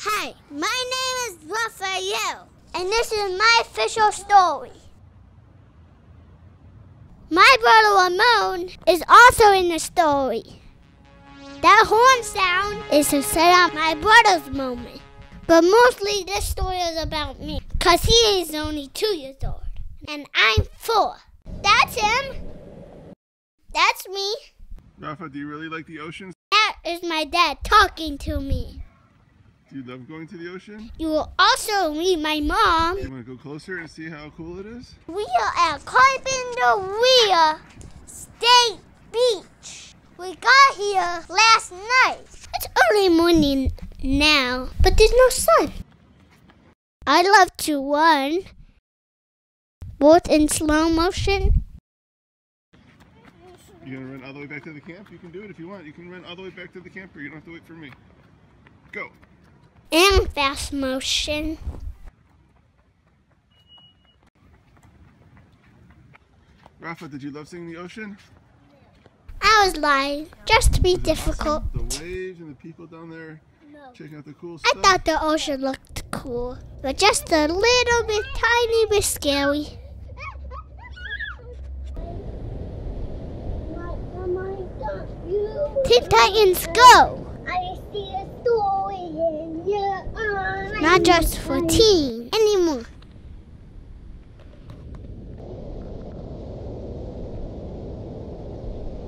Hi, my name is Rafael, and this is my official story. My brother Ramon is also in the story. That horn sound is to set up my brother's moment. But mostly this story is about me, because he is only 2 years old, and I'm 4. That's him. That's me. Rafa, do you really like the ocean? That is my dad talking to me. Do you love going to the ocean? You will also meet my mom. You want to go closer and see how cool it is? We are at Carpinteria State Beach. We got here last night. It's early morning now, but there's no sun. I love to run, both in slow motion. You gonna run all the way back to the camp? You can do it if you want. You can run all the way back to the camper. You don't have to wait for me. Go. And fast motion. Rafa, did you love seeing the ocean? I was lying, just to be difficult. Awesome? The waves and the people down there checking out the cool stuff. I thought the ocean looked cool, but just a little bit, tiny bit scary. Teen Titans Go! I see a story in your eyes. Not just for teens anymore.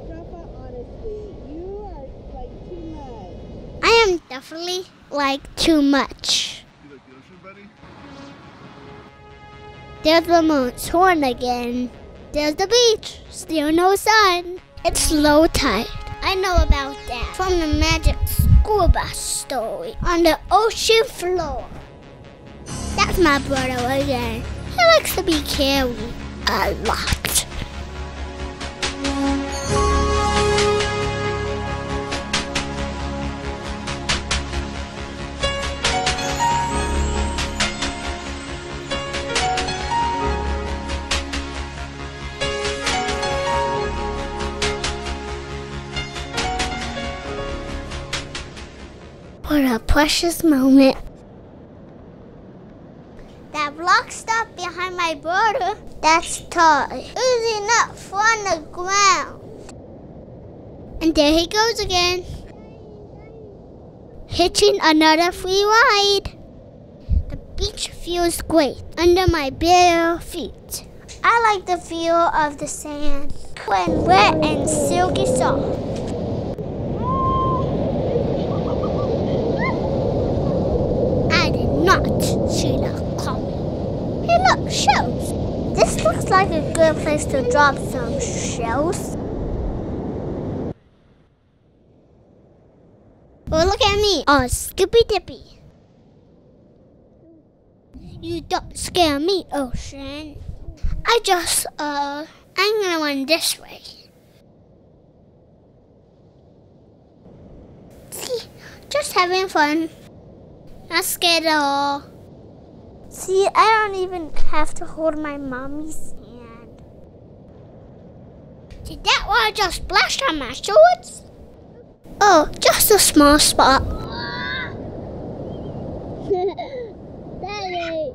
Rafa, honestly, you are like too much. I am definitely like too much. You like the ocean, buddy? There's Ramon's horn again. There's the beach. Still no sun. It's low tide. I know about that from the magic school bus story on the ocean floor. That's my brother again. He likes to be carried a lot. What a precious moment. That block stuff behind my brother, that's tall. Easy enough on the ground. And there he goes again. Hitching another free ride. The beach feels great under my bare feet. I like the feel of the sand when wet and silky soft. Not see that coming. Hey look, shells. This looks like a good place to drop some shells. Well, look at me, all skippy dippy. You don't scare me, ocean. I'm gonna run this way. See, just having fun. Not scared at all. See, I don't even have to hold my mommy's hand. Did that water just splash on my shorts? Oh, just a small spot. Daddy.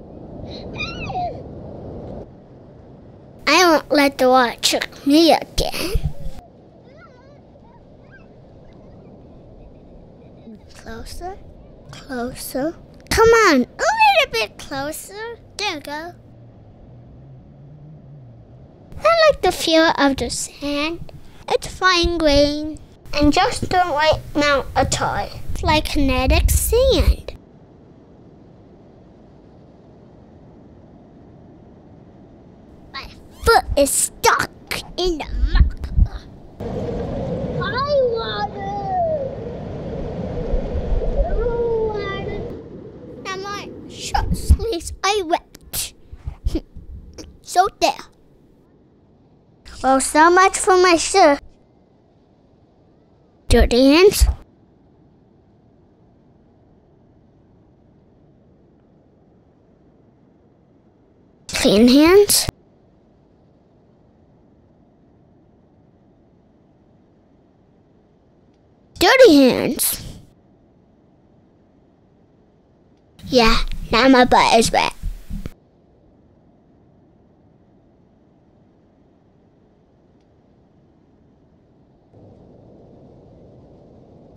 I won't let the water trick me again. Closer. Closer. Come on, a little bit closer. There you go. I like the feel of the sand. It's fine grain and just the right amount of tide. It's like kinetic sand. My foot is stuck in the muck. Hi, water. Short sleeves I wept. So there. Well, so much for my shirt. Dirty hands. Clean hands. Dirty hands. Yeah, now my butt is wet.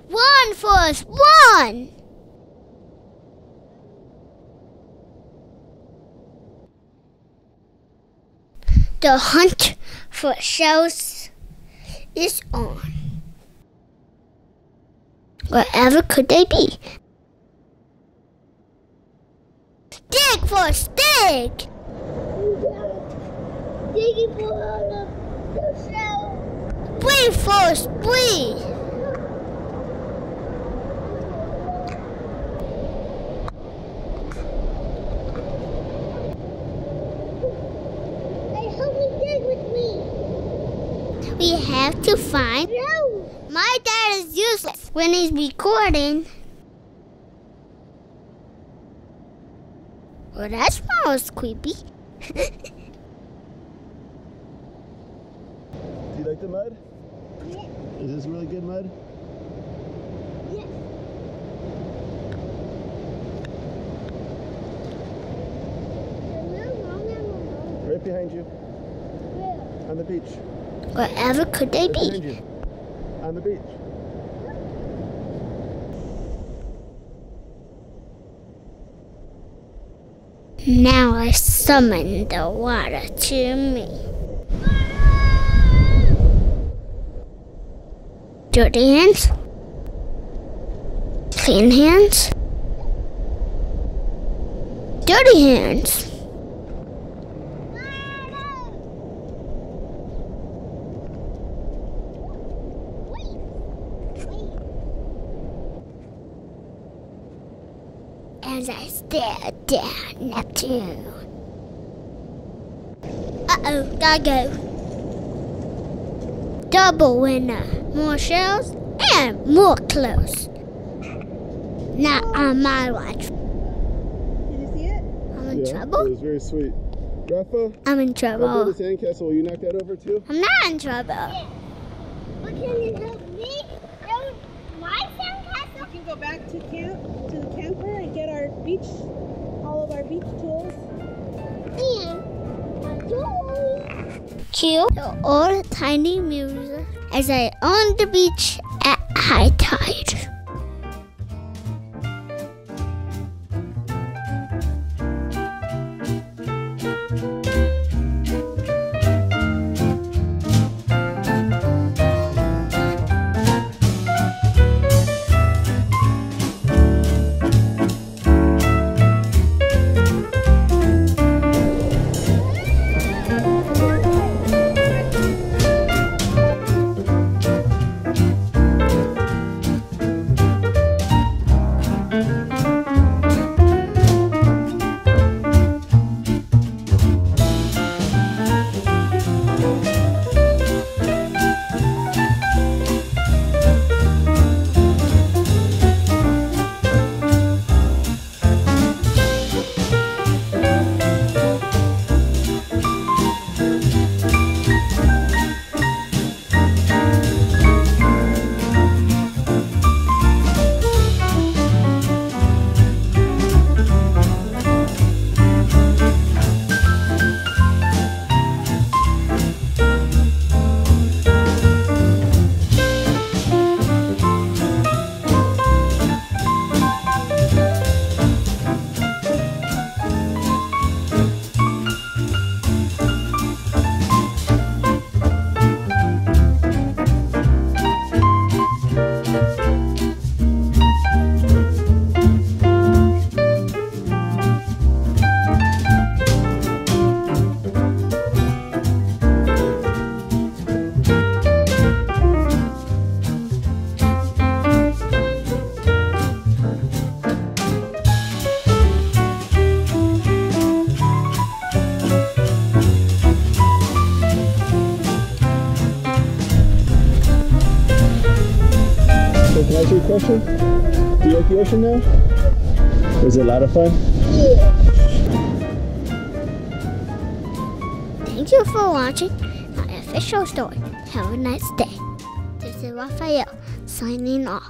Run, Forrest, run! The hunt for shells is on. Wherever could they be? Dig, Forrest, dig! Digging for all of the shells. Breathe, Forrest, breathe! We have to find. No. My dad is useless when he's recording. Well, that smells creepy. Do you like the mud? Yes. Is this really good mud? Yes. Right behind you. Where? On the beach. Wherever could they Right behind be? you. On the beach. Now I summon the water to me. Dirty hands. Clean hands. Dirty hands. As I stare down Neptune. Uh-oh, gotta go. Double winner. More shells and more clothes. Not on my watch. Did you see it? I'm in It trouble? was very sweet. Rafa, I'm in I built trouble. a sandcastle. Will you knock that over too? I'm not in trouble. But can you help me build my sandcastle? We can go back to camp, to the camper, and get our beach, all of our beach tools. And cue the old tiny music as I on the beach at high tide. Can I ask you a question? Do you like the ocean now? Was it a lot of fun? Thank you for watching my official story. Have a nice day. This is Rafael signing off.